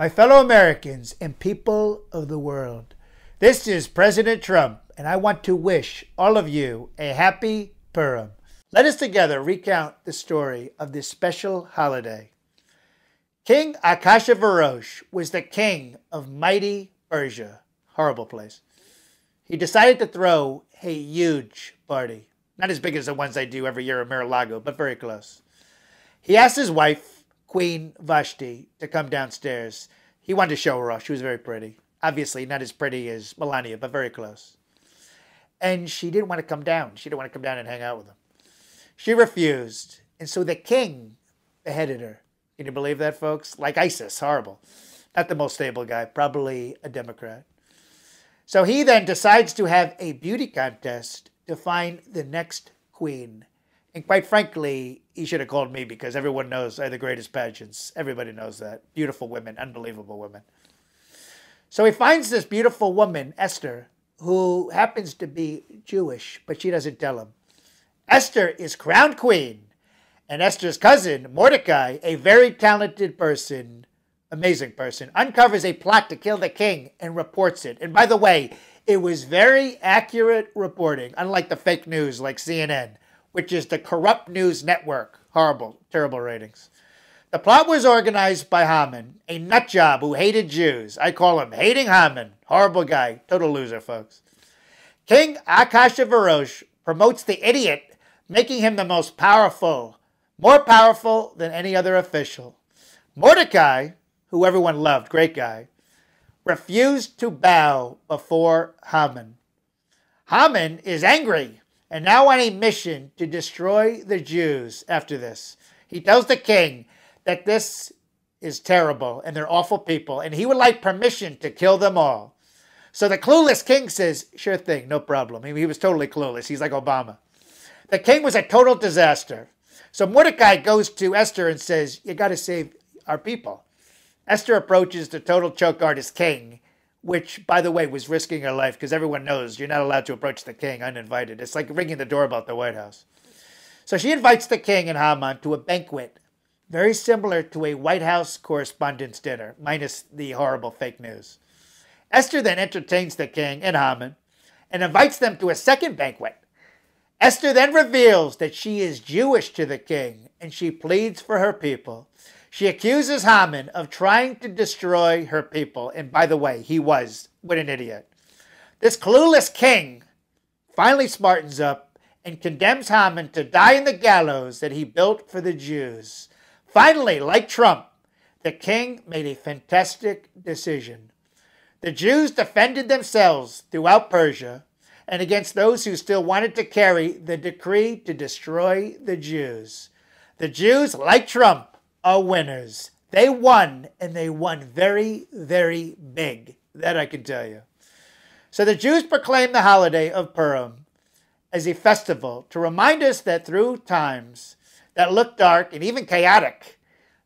My fellow Americans and people of the world, this is President Trump, and I want to wish all of you a happy Purim. Let us together recount the story of this special holiday. King Ahasuerus was the king of mighty Persia. Horrible place. He decided to throw a huge party. Not as big as the ones I do every year in Mar-a-Lago, but very close. He asked his wife, Queen Vashti, to come downstairs. He wanted to show her off. She was very pretty. Obviously not as pretty as Melania, but very close. And she didn't want to come down. She didn't want to come down and hang out with him. She refused. And so the king beheaded her. Can you believe that, folks? Like ISIS. Horrible. Not the most stable guy. Probably a Democrat. So he then decides to have a beauty contest to find the next queen. And quite frankly, he should have called me because everyone knows I have the greatest pageants. Everybody knows that. Beautiful women, unbelievable women. So he finds this beautiful woman, Esther, who happens to be Jewish, but she doesn't tell him. Esther is crowned queen. And Esther's cousin, Mordecai, a very talented person, amazing person, uncovers a plot to kill the king and reports it. And by the way, it was very accurate reporting, unlike the fake news like CNN, which is the corrupt news network. Horrible, terrible ratings. The plot was organized by Haman, a nutjob who hated Jews. I call him Hating Haman. Horrible guy. Total loser, folks. King Ahasuerus promotes the idiot, making him the most powerful, more powerful than any other official. Mordecai, who everyone loved, great guy, refused to bow before Haman. Haman is angry and now on a mission to destroy the Jews after this. He tells the king that this is terrible and they're awful people, and he would like permission to kill them all. So the clueless king says, sure thing, no problem. I mean, he was totally clueless. He's like Obama. The king was a total disaster. So Mordecai goes to Esther and says, you got to save our people. Esther approaches the total choke artist king, which, by the way, was risking her life because everyone knows you're not allowed to approach the king uninvited. It's like ringing the doorbell at the White House. So she invites the king and Haman to a banquet, very similar to a White House correspondence dinner, minus the horrible fake news. Esther then entertains the king and Haman and invites them to a second banquet. Esther then reveals that she is Jewish to the king and she pleads for her people. She accuses Haman of trying to destroy her people. And by the way, he was. What an idiot. This clueless king finally smartens up and condemns Haman to die in the gallows that he built for the Jews. Finally, like Trump, the king made a fantastic decision. The Jews defended themselves throughout Persia and against those who still wanted to carry the decree to destroy the Jews. The Jews, like Trump, are winners. They won, and they won very, very big. That I can tell you. So the Jews proclaim the holiday of Purim as a festival to remind us that through times that look dark and even chaotic,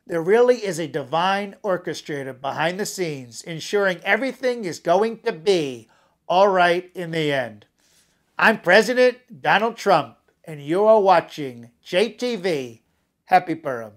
there really is a divine orchestrator behind the scenes, ensuring everything is going to be all right in the end. I'm President Donald Trump, and you are watching JTV. Happy Purim.